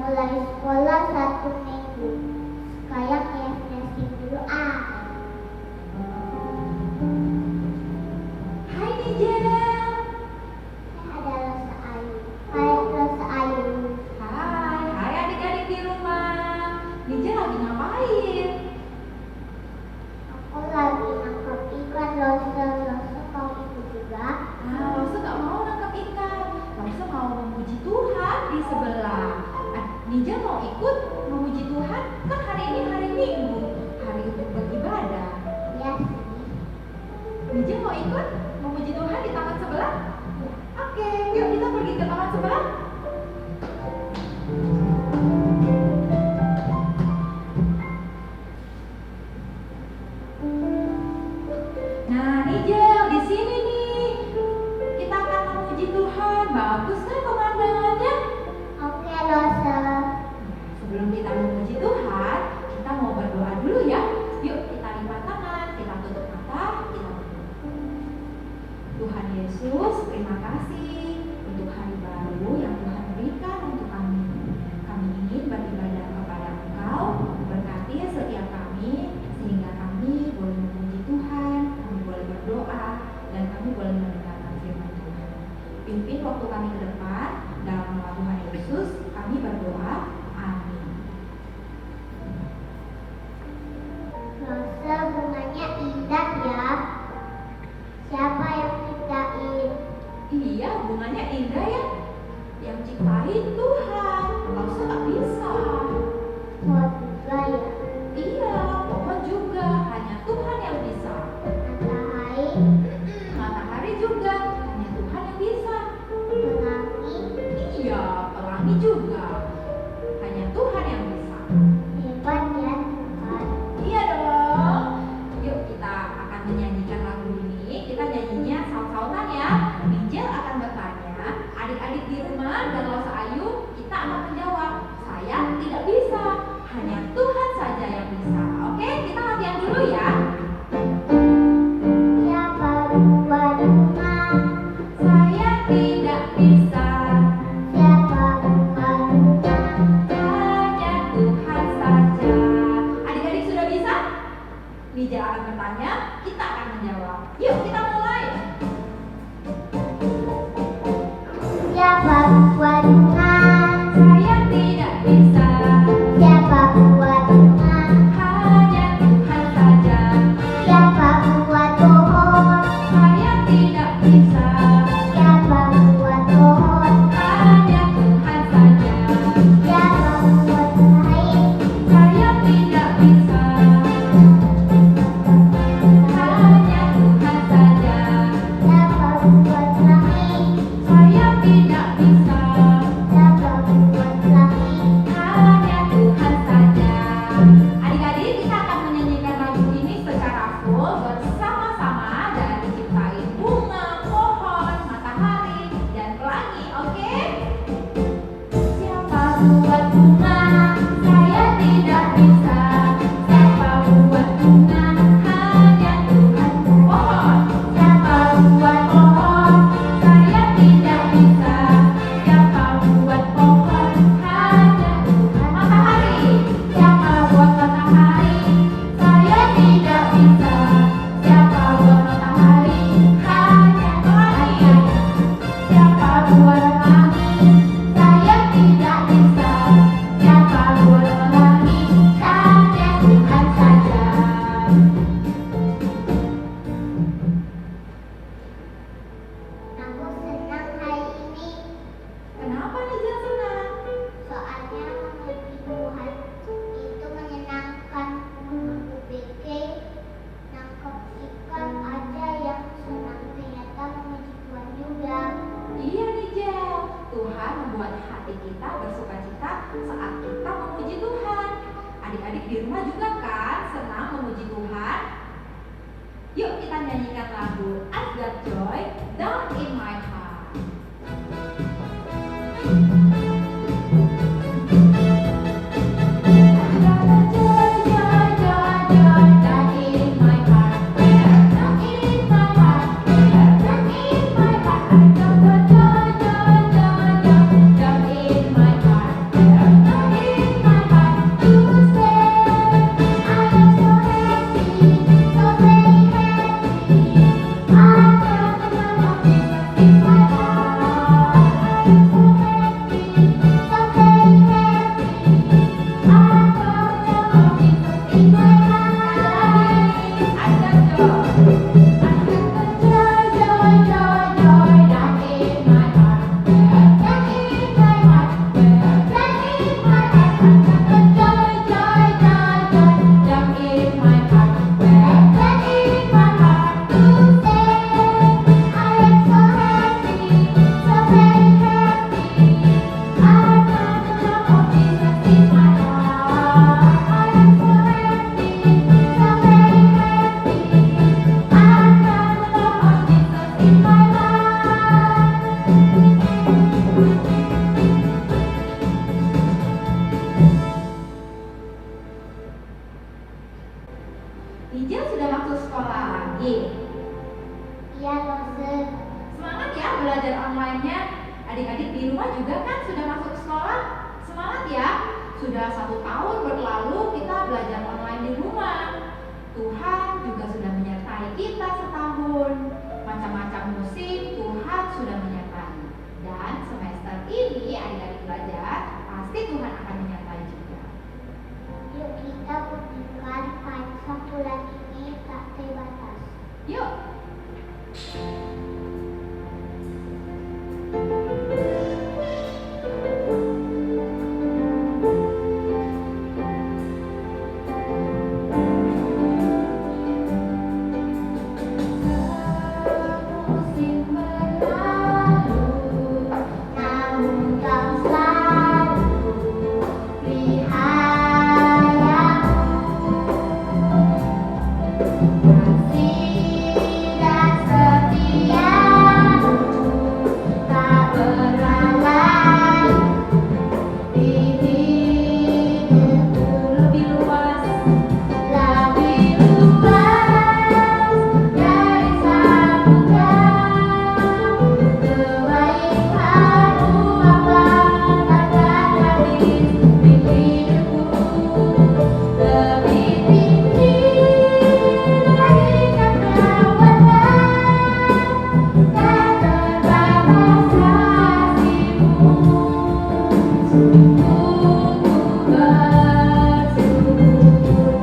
mulai sekolah 1 minggu. Sekarang refreshing dulu ah. Hai Nijel. Saya ada Rosa Ayu. Hai Rosa Ayu. Hai adik-adik di rumah. Nijel lagi ngapain? Aku lagi nangkap ikan. Rosa mau ikut juga. Rosa gak mau nangkap ikan. Rosa mau memuji Tuhan di sebelah. Nijel mau ikut memuji Tuhan? Kan hari ini hari Minggu, hari untuk beribadah. Ya sih. Nijel mau ikut memuji Tuhan di taman sebelah? Oke, yuk kita pergi ke taman sebelah. Nah, Nijel di sini nih. Kita akan memuji Tuhan. Bagus kan pemandangannya? Oke Rosa. Sebelum kita memuji Tuhan, kita mau berdoa dulu ya. Yuk kita lipat tangan, kita tutup mata, kita berdoa. Tuhan Yesus, terima kasih untuk hari baru yang Tuhan berikan untuk kami. Kami ingin beribadah kepada Engkau, berkati setiap kami, sehingga kami boleh memuji Tuhan, kami boleh berdoa, dan kami boleh mendengarkan firman Tuhan. Pimpin waktu kami ke depan, dalam nama Tuhan Yesus, kami berdoa. Amin. Rosa, bunganya indah ya. Siapa yang ciptain? Iya, bunganya indah ya. Yang ciptain Tuhan. Rosa gak bisa. Pohon juga ya. Iya, pohon juga. Hanya Tuhan yang bisa. Matahari, Matahari juga. Hanya Tuhan yang bisa. pelangi, Iya, pelangi juga. Hanya Tuhan yang bisa. hebat ya Tuhan. Iya dong. Yuk kita akan menyanyikan lagu ini. Kita nyanyinya saut-sautan ya. Nijel akan bertanya, adik-adik di rumah dan Rosa Ayu, kita akan menjawab, saya tidak bisa. Hanya Tuhan saja yang bisa. Oke, kita latihan dulu ya. Siapa buat bunga? Saya tidak bisa. Siapa buat bunga? Hanya Tuhan saja. Adik-adik sudah bisa? Nijel akan bertanya, kita akan menjawab. Yuk kita mulai. Siapa buat bunga? Saya tidak bisa. Siapa buat bunga? Hanya Tuhan saja. Siapa buat pohon? Saya tidak bisa. Siapa buat pohon? Hanya Tuhan saja. Siapa buat air? Saya tidak bisa. Hanya Tuhan saja. Siapa buat langit? Saya tidak bisa. Siapa buat langit? Hanya Tuhan saja. Adik-adik, kita akan menyanyikan lagu ini secara full bersama-sama dan diciptain bunga, pohon, matahari, dan pelangi. Oke? Siapa buat bunga? Saya tidak bisa. Siapa buat bunga? Hanya Tuhan. Pohon. Siapa buat pohon? Saya tidak bisa. Siapa buat pohon? Hanya Tuhan. Matahari. Siapa buat matahari? Saya tidak bisa. Siapa buat matahari? Hanya pelangi. Siapa buat pelangi? Saya tidak bisa. Siapa buat pelangi? Hanya Tuhan saja. Aku senang hari ini. Kenapa Nijel senang? Soalnya memuji Tuhan itu menyenangkan. Aku pikir nangkep ikan aja yang senang, ternyata memuji Tuhan juga. Iya Nijel, Tuhan membuat hati kita bersukacita saat kita memuji Tuhan. Adik-adik di rumah juga kan senang memuji Tuhan? Yuk kita nyanyikan lagu I've Got Joy Down in My Heart. Down in my heart. Ijel sudah masuk sekolah lagi. Iya, Tante. Semangat ya belajar online-nya. Adik-adik di rumah juga kan sudah masuk sekolah. Semangat ya. Sudah 1 tahun berlalu kita belajar online di rumah. Tuhan juga sudah menyertai kita setahun. Macam-macam musim Tuhan sudah menyertai. Dan semester ini adik-adik belajar, pasti Tuhan akan menyertai juga. Yuk kita bunyikan panca bulan ini tak terbatas. Yuk. Musim berlalu, namun kau selalu peliharaku. Kasih dan setiamu tak pernah lalu di hidupku. Lebih luas. Lebih luas dari samudra, kebaikan-Mu akan habis di hidupku. Lebih tinggi dari cakrawala, tak terbatas kasih-Mu.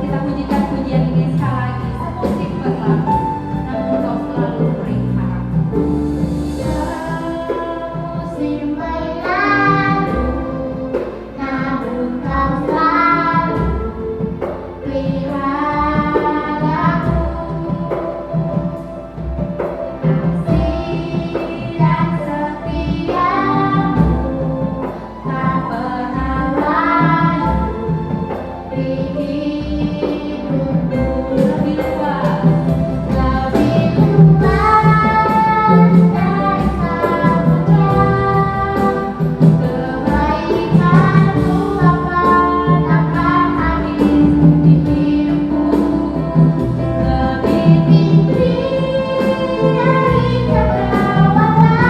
Kita pujikan pujian ini sekali lagi. Semusim berlalu, namun kau selalu peliharaku. Musim berlalu, namun kau selalu peliharaku. Kasih dan setiamu tak pernah lalu di hidupku. Lebih luas. Lebih luas dari samudra, kebaikan-Mu akan habis di hidupku. Lebih tinggi dari cakrawala,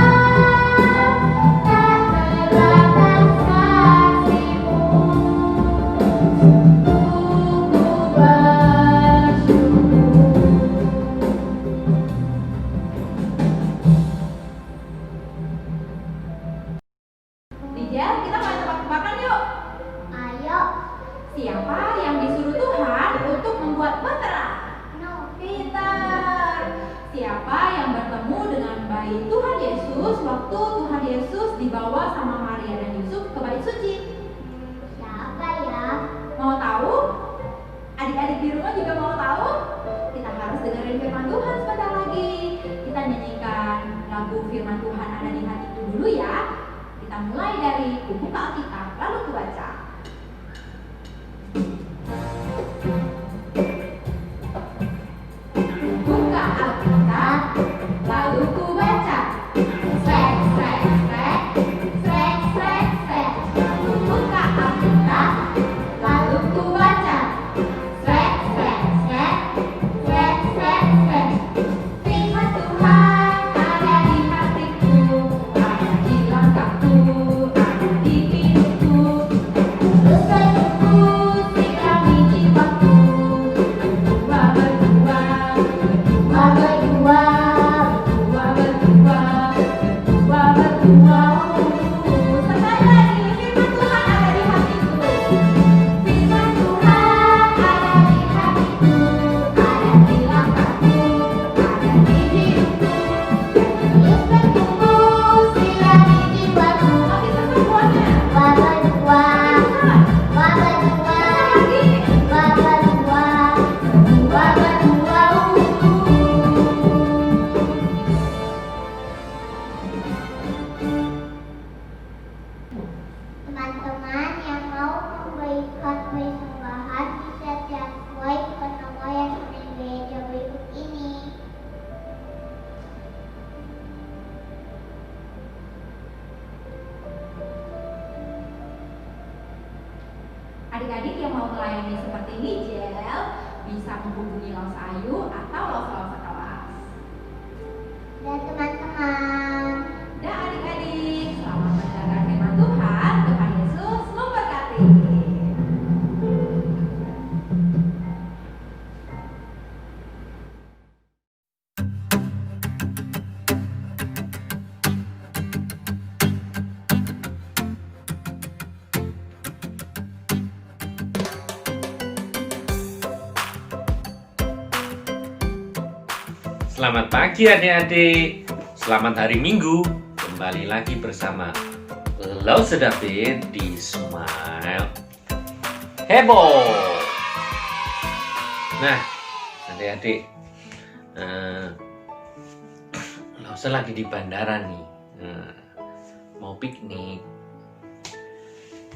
tak terbatas kasih-Mu. Ijel, kita main tebak-tebakan yuk. Ayo, Siapa yang disuruh Tuhan untuk membuat bahtera? no, Peter. Siapa yang bertemu dengan bayi Tuhan Yesus waktu Tuhan Yesus dibawa sama Maria dan Yusuf ke bait suci? siapa ya? Mau tahu? Adik-adik di rumah juga mau tahu? Kita harus dengerin firman Tuhan sebentar lagi. Kita nyanyikan lagu firman Tuhan ada di hatiku dulu ya. Kita mulai dari buka Alkitab lalu ku baca. Buka Alkitab lalu ku baca. Srek, srek, srek, srek, srek, srek. Buka Alkitab lalu ku baca. Srek, srek, srek, srek, srek, srek. Firman Tuhan ada di hatiku, ada di langkahku, ada di hidupku. semuanya. Dua berdua. Dua berdua. Dua berdua. Dua berdua. Teman-teman yang mau memberikan persembahan bisa transfer ke nomor yang sudah gereja berikut ini. Adik-adik yang mau melayani seperti ini, Jel, bisa menghubungi Los Ayu atau Los kelas. Dan teman-teman, Dan adik-adik, selamat mendengarkan firman Tuhan. Tuhan Yesus memberkati. Selamat pagi adik-adik, selamat hari Minggu. Kembali lagi bersama Lause David di Smile Heboh. Nah adik-adik, Lause lagi di bandara nih. Mau piknik.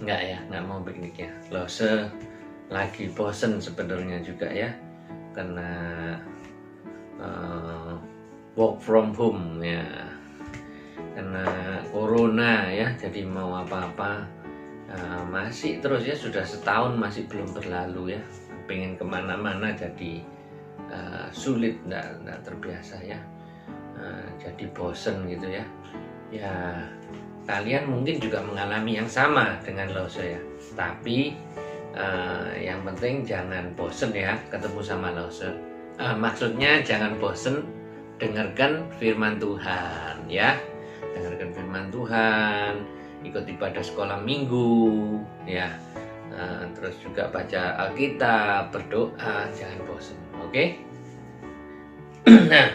Enggak mau piknik ya. Lause lagi bosen sebenarnya juga ya, karena work from home ya, karena corona ya, jadi mau apa-apa masih terus ya, sudah setahun masih belum berlalu ya, pengen kemana-mana jadi sulit, nggak terbiasa ya, jadi bosen gitu ya. Ya kalian mungkin juga mengalami yang sama dengan Lause ya, tapi yang penting jangan bosen ya ketemu sama Lause. Maksudnya jangan bosen dengarkan firman Tuhan ya, dengarkan firman Tuhan, ikut ibadah sekolah minggu ya, terus juga baca Alkitab, berdoa, jangan bosan, oke? Nah,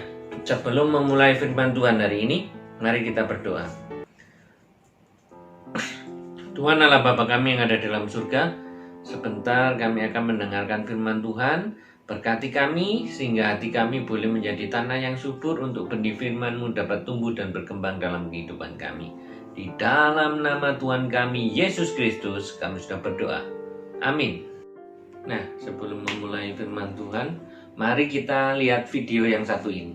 sebelum memulai firman Tuhan hari ini, mari kita berdoa. Tuhan Allah Bapa kami yang ada dalam surga, sebentar kami akan mendengarkan firman Tuhan. Berkati kami sehingga hati kami boleh menjadi tanah yang subur untuk benih firman-Mu dapat tumbuh dan berkembang dalam kehidupan kami. Di dalam nama Tuhan kami Yesus Kristus kami sudah berdoa. Amin. Nah, sebelum memulai firman Tuhan, mari kita lihat video yang satu ini.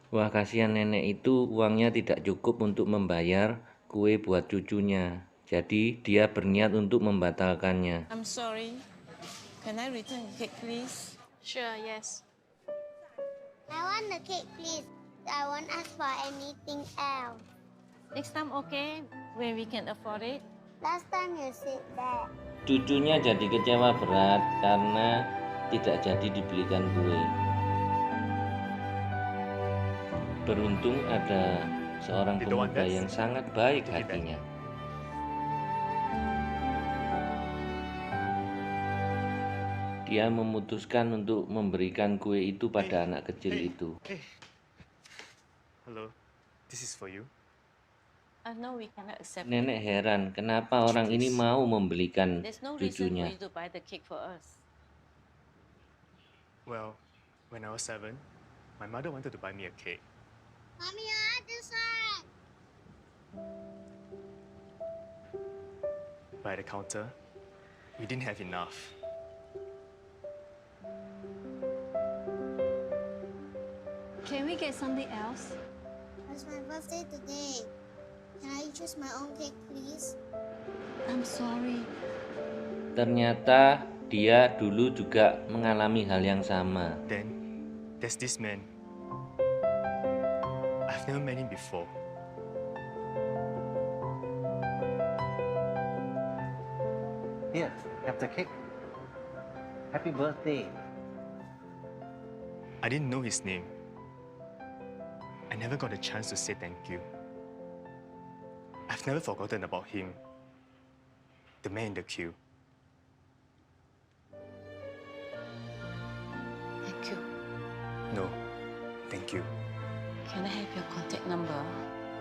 Wah, kasihan nenek itu uangnya tidak cukup untuk membayar kue buat cucunya. Jadi dia berniat untuk membatalkannya. I'm sorry. Can I return the cake, please? Sure, yes. I want the cake, please. I won't ask for anything else. Next time, okay? When we can afford it. Last time you said that. Cucunya jadi kecewa berat karena tidak jadi dibelikan kue. Beruntung ada seorang pemuda yang sangat baik hatinya. Dia memutuskan untuk memberikan kue itu pada anak kecil itu. Hello, this is for you. No, we cannot accept it. Nenek heran kenapa orang ini mau membelikan There's no reason for cucunya. you to buy the cake for us. Well, when I was 7, my mother wanted to buy me a cake. Mommy, I this one. But at the counter, we didn't have enough. Can we get something else? It's my birthday today. Can I choose my own cake, please? I'm sorry. Ternyata dia dulu juga mengalami hal yang sama. Then, there's this man. I've never met him before. Here, have the cake. Happy birthday. I didn't know his name. I never got a chance to say thank you. I've never forgotten about him. The man in the queue. Thank you. No, Thank you. Can I have your contact number?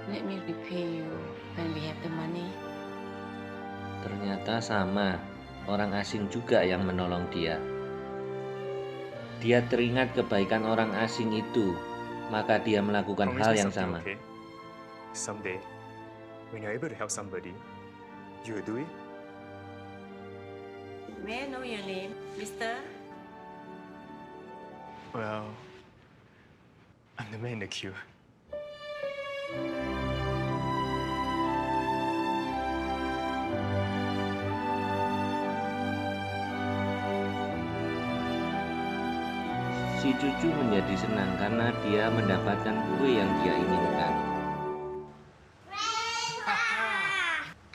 Let me repay you when we have the money. Ternyata sama, orang asing juga yang menolong dia. Dia teringat kebaikan orang asing itu, maka dia melakukan Promise hal me yang something, sama. okay? Someday, when you're able to help somebody, you will do it. May I know your name, mister? Well, I'm the man in the queue. Si cucu menjadi senang karena dia mendapatkan kue yang dia inginkan.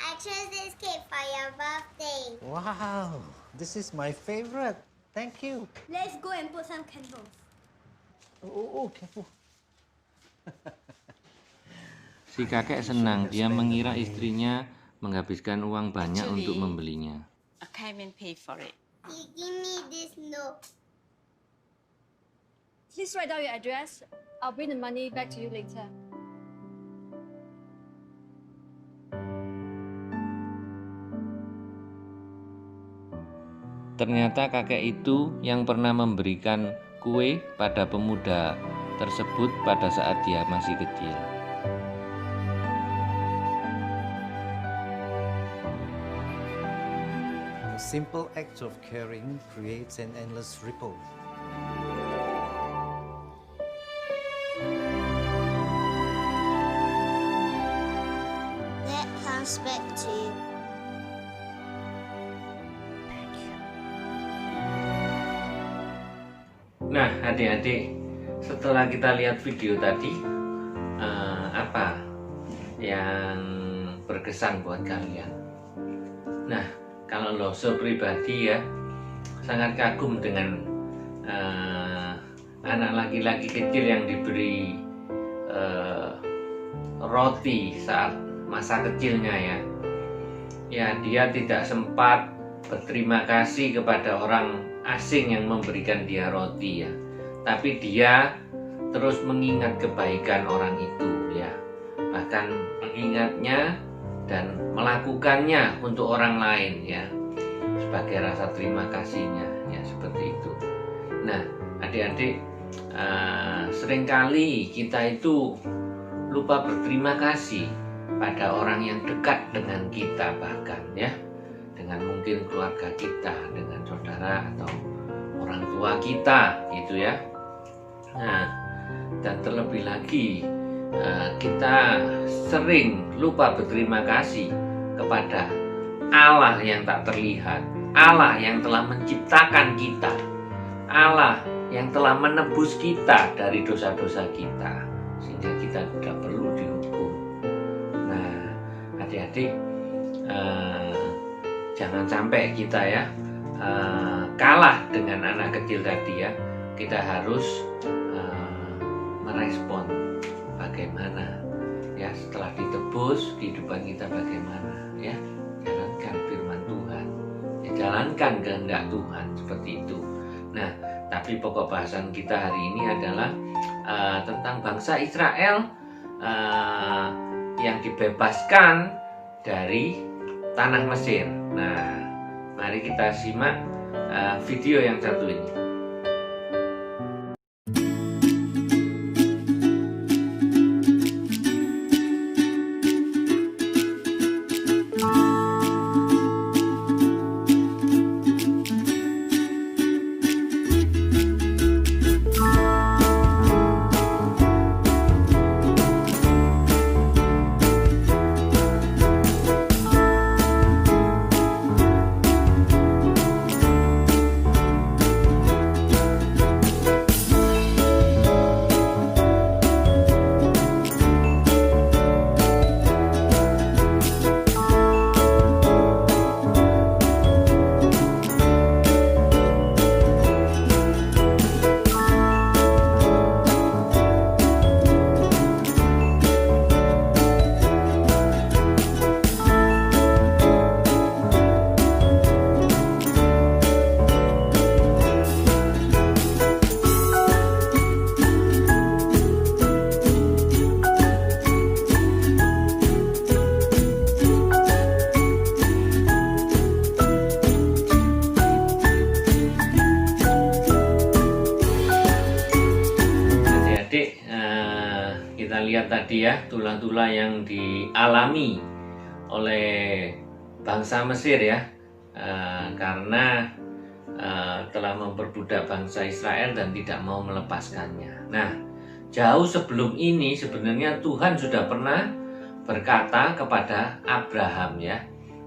I chose this cake for your birthday. Wow, this is my favorite. Thank you. Let's go and put some candles. Oh, careful. Si kakek senang, dia mengira istrinya menghabiskan uang banyak untuk membelinya. I came and pay for it. You give me this note. Please write down your address. I'll bring the money back to you later. Ternyata kakek itu yang pernah memberikan kue pada pemuda tersebut pada saat dia masih kecil. A simple act of caring creates an endless ripple. That comes back to you. Nah, adik-adik, setelah kita lihat video tadi, apa yang berkesan buat kalian? Nah, kalau Loso pribadi ya, sangat kagum dengan anak laki-laki kecil yang diberi roti saat masa kecilnya ya. Ya, dia tidak sempat berterima kasih kepada orang asing yang memberikan dia roti ya, tapi dia terus mengingat kebaikan orang itu ya, bahkan mengingatnya dan melakukannya untuk orang lain ya, sebagai rasa terima kasihnya ya, seperti itu. Nah, adik-adik, seringkali kita itu lupa berterima kasih pada orang yang dekat dengan kita, bahkan ya, dengan mungkin keluarga kita, dengan saudara atau orang tua kita gitu ya. Nah, dan terlebih lagi kita sering lupa berterima kasih kepada Allah yang tak terlihat, Allah yang telah menciptakan kita, Allah yang telah menebus kita dari dosa-dosa kita, sehingga kita tidak perlu dihukum. Nah, adik-adik, jangan sampai kita ya kalah dengan anak kecil tadi ya. Kita harus merespon bagaimana ya, setelah ditebus kehidupan kita bagaimana ya. Jalankan firman Tuhan ya, jalankan kehendak Tuhan, seperti itu. Nah, tapi pokok bahasan kita hari ini adalah tentang bangsa Israel yang dibebaskan dari tanah Mesir. Nah, mari kita simak video yang satu ini. adik-adik, kita lihat tadi ya, tulah-tulah yang dialami oleh bangsa Mesir ya, karena telah memperbudak bangsa Israel dan tidak mau melepaskannya. Nah, jauh sebelum ini sebenarnya Tuhan sudah pernah berkata kepada Abraham ya.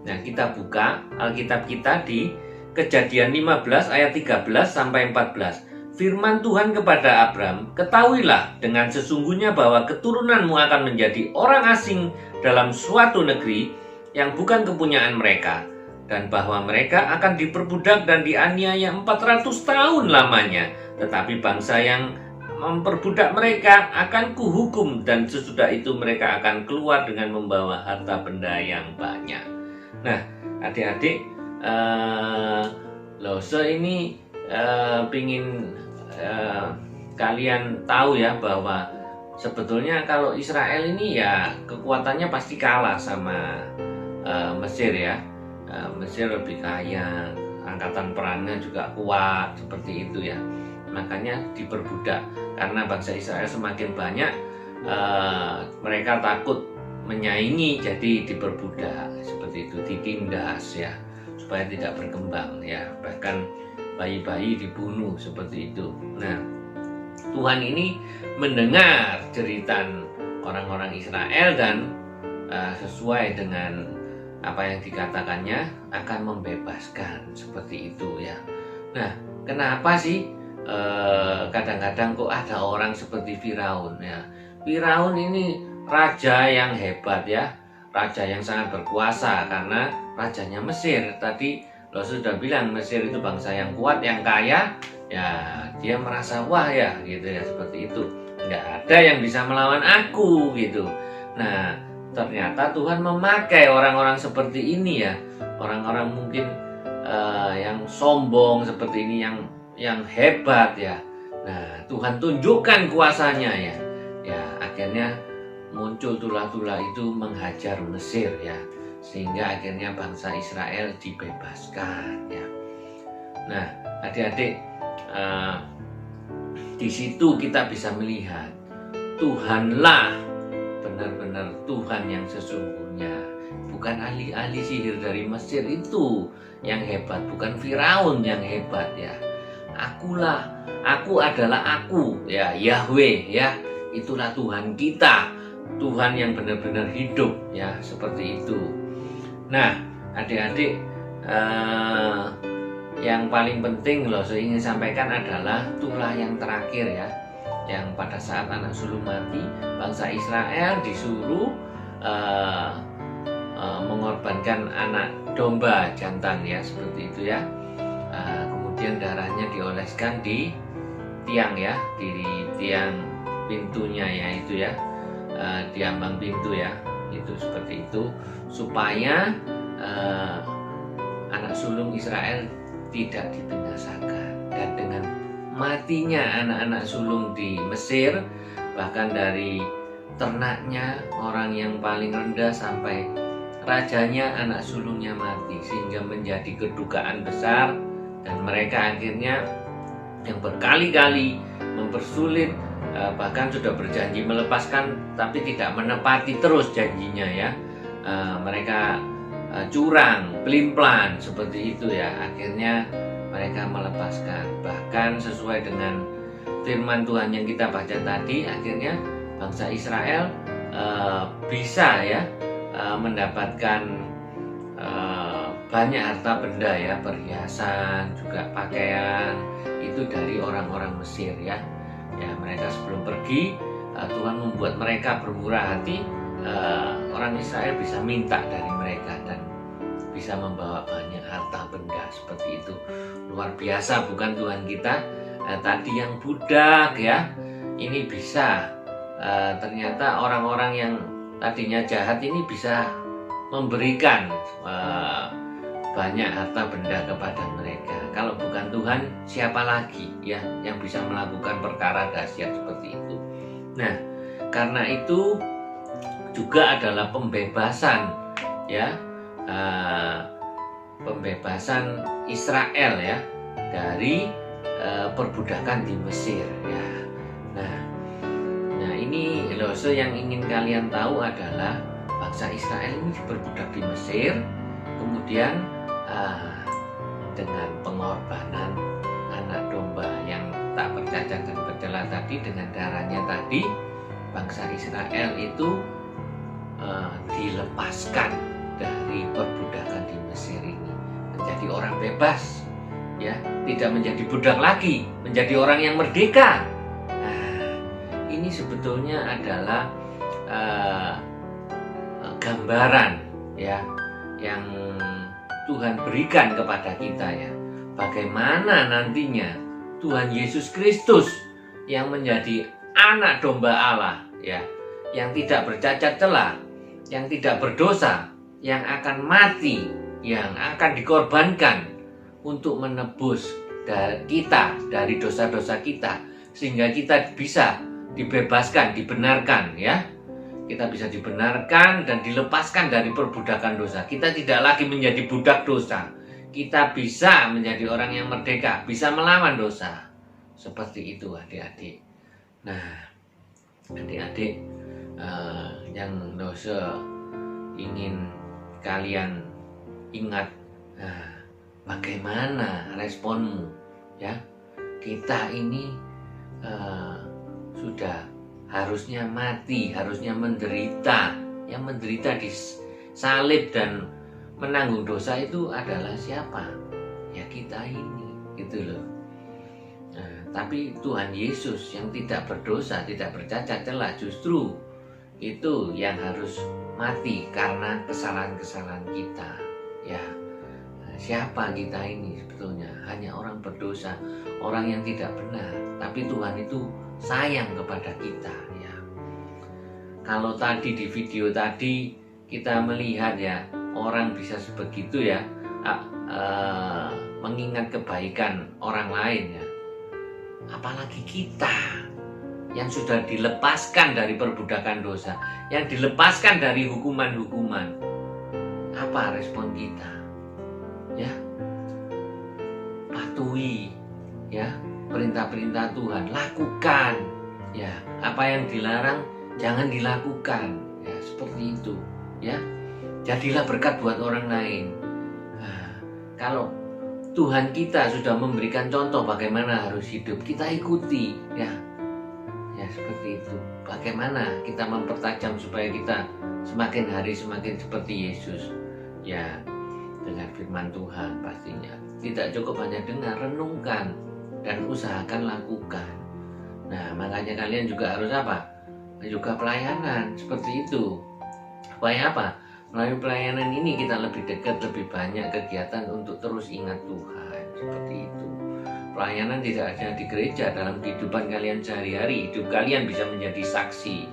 Nah, kita buka Alkitab kita di Kejadian 15 ayat 13 sampai 14. Firman Tuhan kepada Abraham, ketahuilah dengan sesungguhnya bahwa keturunanmu akan menjadi orang asing dalam suatu negeri yang bukan kepunyaan mereka, dan bahwa mereka akan diperbudak dan dianiaya 400 tahun lamanya. Tetapi bangsa yang memperbudak mereka akan kuhukum, dan sesudah itu mereka akan keluar dengan membawa harta benda yang banyak. Nah, adik-adik, Lose ini pingin kalian tahu ya bahwa sebetulnya kalau Israel ini ya kekuatannya pasti kalah sama Mesir ya. Mesir lebih kaya, angkatan perangnya juga kuat seperti itu ya. Makanya diperbudak karena bangsa Israel semakin banyak, mereka takut menyaingi, jadi diperbudak seperti itu, ditindas ya supaya tidak berkembang ya. Bahkan bayi-bayi dibunuh seperti itu. Nah, Tuhan ini mendengar jeritan orang-orang Israel dan sesuai dengan apa yang dikatakannya akan membebaskan seperti itu ya. Nah, kenapa sih kadang-kadang kok ada orang seperti Firaun ya? Firaun ini raja yang hebat ya, raja yang sangat berkuasa karena rajanya Mesir. Tadi lo sudah bilang Mesir itu bangsa yang kuat, yang kaya, ya dia merasa wah ya gitu ya, seperti itu. Nggak ada yang bisa melawan aku gitu. Nah, ternyata Tuhan memakai orang-orang seperti ini ya, orang-orang mungkin yang sombong seperti ini, yang hebat ya. Nah, Tuhan tunjukkan kuasanya ya. Ya, akhirnya muncul tulah-tulah itu menghajar Mesir ya, sehingga akhirnya bangsa Israel dibebaskan ya. Nah, adik-adik, di situ kita bisa melihat Tuhanlah benar-benar Tuhan yang sesungguhnya, bukan ahli-ahli sihir dari Mesir itu yang hebat, bukan Firaun yang hebat ya. Aku adalah aku ya, Yahweh ya, itulah Tuhan kita, Tuhan yang benar-benar hidup ya, seperti itu. Nah, adik-adik, yang paling penting loh saya ingin sampaikan adalah tulah yang terakhir ya, yang pada saat anak sulung mati, bangsa Israel disuruh mengorbankan anak domba jantan ya, seperti itu ya. Kemudian darahnya dioleskan di tiang ya, di tiang pintunya ya, itu ya, di ambang pintu ya, itu seperti itu, supaya anak sulung Israel tidak dibinasakan. Dan dengan matinya anak-anak sulung di Mesir, bahkan dari ternaknya, orang yang paling rendah sampai rajanya, anak sulungnya mati, sehingga menjadi kedukaan besar. Dan mereka akhirnya yang berkali-kali mempersulit, bahkan sudah berjanji melepaskan tapi tidak menepati terus janjinya ya. Mereka curang, pelin-pelan seperti itu ya. Akhirnya mereka melepaskan, bahkan sesuai dengan firman Tuhan yang kita baca tadi, akhirnya bangsa Israel bisa ya mendapatkan banyak harta benda ya, perhiasan, juga pakaian, itu dari orang-orang Mesir ya. Ya, mereka sebelum pergi, Tuhan membuat mereka bermurah hati. Orang Israel bisa minta dari mereka dan bisa membawa banyak harta benda seperti itu. Luar biasa bukan Tuhan kita? Tadi yang budak ya, ini bisa ternyata orang-orang yang tadinya jahat ini bisa memberikan banyak harta benda kepada mereka. Kalau bukan Tuhan, siapa lagi ya yang bisa melakukan perkara dahsyat seperti itu? Nah, karena itu juga adalah pembebasan ya, pembebasan Israel ya dari perbudakan di Mesir ya. Nah, Lose yang ingin kalian tahu adalah bangsa Israel ini diperbudak di Mesir, kemudian dengan pengorbanan anak domba yang tak bercacat dan bercela tadi, dengan darahnya tadi, bangsa Israel itu dilepaskan dari perbudakan di Mesir ini, menjadi orang bebas, ya, tidak menjadi budak lagi, menjadi orang yang merdeka. Nah, ini sebetulnya adalah gambaran, ya, yang Tuhan berikan kepada kita, ya, bagaimana nantinya Tuhan Yesus Kristus yang menjadi anak domba Allah, ya, yang tidak bercacat celah, yang tidak berdosa, yang akan mati, yang akan dikorbankan untuk menebus kita dari dosa-dosa kita, sehingga kita bisa dibebaskan, dibenarkan, ya. Kita bisa dibenarkan dan dilepaskan dari perbudakan dosa. Kita tidak lagi menjadi budak dosa. Kita bisa menjadi orang yang merdeka, bisa melawan dosa. Seperti itu, adik-adik. Nah, adik-adik yang dosa ingin kalian ingat, bagaimana responmu, ya. Kita ini sudah harusnya mati, harusnya menderita. Yang menderita di salib dan menanggung dosa itu adalah siapa? Ya, kita ini, gitu loh. Tapi Tuhan Yesus yang tidak berdosa, tidak bercacat celah, justru itu yang harus mati karena kesalahan-kesalahan kita, ya. Siapa kita ini sebetulnya? Hanya orang berdosa, orang yang tidak benar. Tapi Tuhan itu sayang kepada kita, ya. Kalau tadi di video tadi kita melihat, ya, orang bisa sebegitu, ya, mengingat kebaikan orang lain, ya. Apalagi kita yang sudah dilepaskan dari perbudakan dosa, yang dilepaskan dari hukuman-hukuman. Apa respon kita? Ya, patuhi, ya, perintah-perintah Tuhan, lakukan, ya, apa yang dilarang jangan dilakukan, ya, seperti itu, ya. Jadilah berkat buat orang lain. Nah, kalau Tuhan kita sudah memberikan contoh bagaimana harus hidup, kita ikuti, ya, ya, seperti itu. Bagaimana kita mempertajam supaya kita semakin hari semakin seperti Yesus, ya, dengan firman Tuhan pastinya. Tidak cukup hanya dengar, renungkan dan usahakan lakukan. Nah, makanya kalian juga harus apa? Juga pelayanan seperti itu. Supaya apa? Melalui pelayanan ini kita lebih dekat, lebih banyak kegiatan untuk terus ingat Tuhan. Seperti itu. Pelayanan tidak hanya di gereja, dalam kehidupan kalian sehari-hari, hidup kalian bisa menjadi saksi.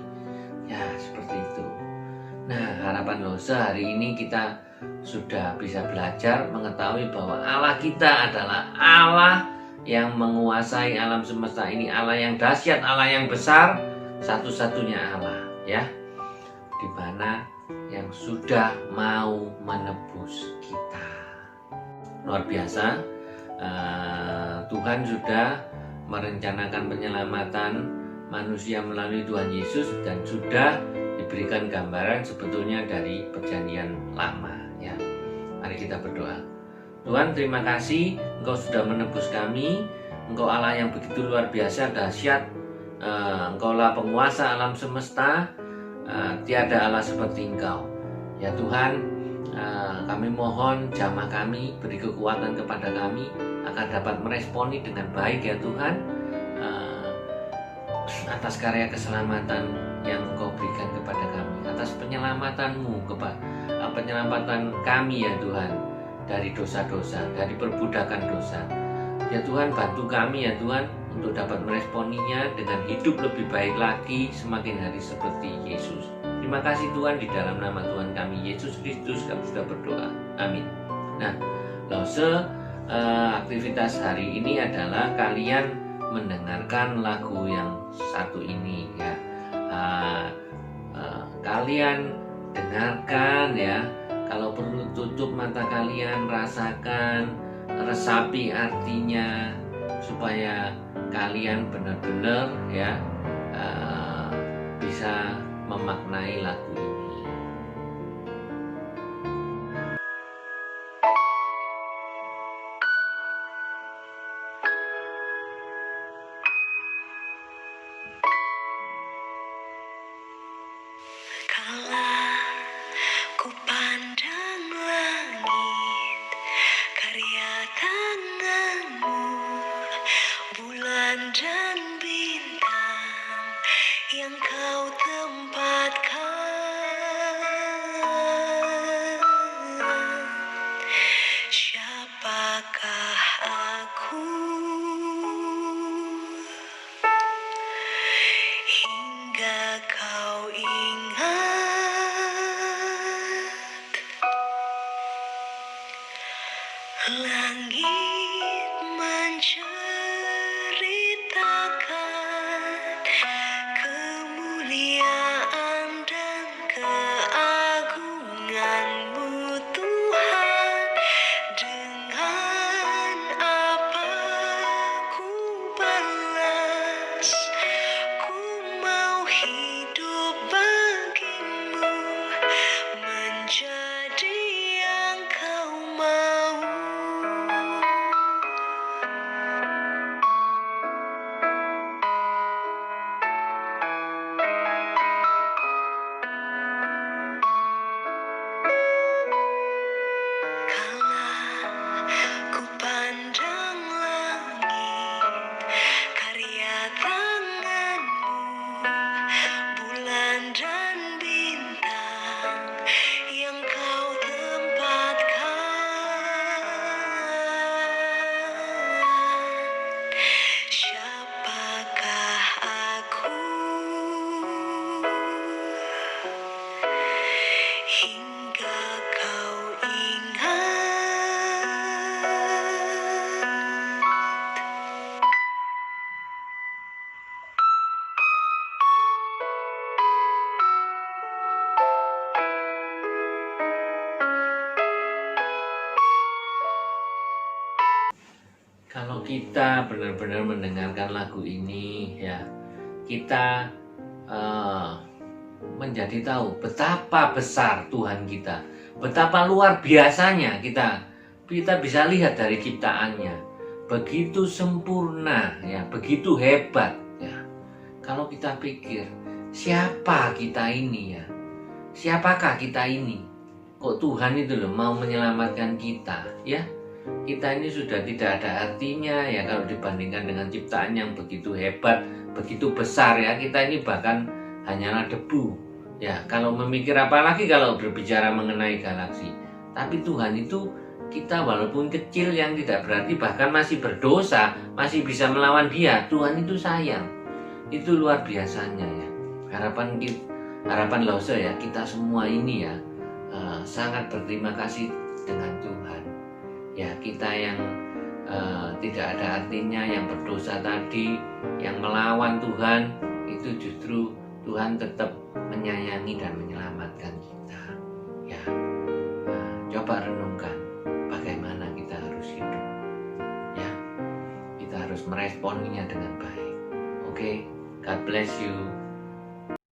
Ya, seperti itu. Nah, harapan Lose hari ini kita sudah bisa belajar mengetahui bahwa Allah kita adalah Allah yang menguasai alam semesta ini, Allah yang dahsyat, Allah yang besar, satu-satunya Allah, ya, di mana yang sudah mau menebus kita. Luar biasa, Tuhan sudah merencanakan penyelamatan manusia melalui Tuhan Yesus dan sudah diberikan gambaran sebetulnya dari perjanjian lama, ya. Mari kita berdoa. Tuhan, terima kasih Engkau sudah menebus kami. Engkau Allah yang begitu luar biasa, dahsyat. Engkaulah penguasa alam semesta. Tiada Allah seperti Engkau, ya Tuhan. Kami mohon jamah kami, beri kekuatan kepada kami agar dapat meresponi dengan baik, ya Tuhan, atas karya keselamatan yang Engkau berikan kepada kami, atas penyelamatanmu, penyelamatan kami, ya Tuhan, dari dosa-dosa, dari perbudakan dosa. Ya Tuhan, bantu kami, ya Tuhan, untuk dapat meresponinya dengan hidup lebih baik lagi, semakin hari seperti Yesus. Terima kasih Tuhan, di dalam nama Tuhan kami Yesus Kristus kami sudah berdoa. Amin. Nah, Lose, aktivitas hari ini adalah kalian mendengarkan lagu yang satu ini, ya. Kalian dengarkan, ya. Kalau perlu tutup mata kalian, rasakan, resapi artinya, supaya kalian benar-benar, ya, bisa bisa memaknai lagu ini. Kala ku pandang langit, karya tanganmu, bulan dan bintang yang kau tempatkan. Siapakah aku hingga kau ingat? Langit menceritakan kemuliaan dan keagungan-Mu Tuhan. Dengan apa ku balas? Ku mau hidup bagimu, menjadi yang kau mau. Kala ku pandang langit, karya tanganmu, bulan dan bintang yang kau tempatkan. Siapakah aku hingga kau ingat? Kalau kita benar-benar mendengarkan lagu ini, ya, kita menjadi tahu betapa besar Tuhan kita, betapa luar biasanya kita bisa lihat dari ciptaannya, begitu sempurna, ya, begitu hebat, ya. Kalau kita pikir, siapa kita ini, ya, siapakah kita ini? Kok Tuhan itu loh mau menyelamatkan kita, ya? Kita ini sudah tidak ada artinya, ya, kalau dibandingkan dengan ciptaan yang begitu hebat, begitu besar, ya. Kita ini bahkan hanyalah debu, ya. Kalau memikir apalagi kalau berbicara mengenai galaksi. Tapi Tuhan itu, kita walaupun kecil yang tidak berarti, bahkan masih berdosa, masih bisa melawan Dia, Tuhan itu sayang. Itu luar biasanya, ya. Harapan Lause, ya, kita semua ini, ya, sangat berterima kasih dengan Tuhan. Ya, kita yang tidak ada artinya, yang berdosa tadi, yang melawan Tuhan, itu justru Tuhan tetap menyayangi dan menyelamatkan kita. Ya, coba renungkan bagaimana kita harus hidup. Ya, kita harus meresponinya dengan baik. Oke, God bless you.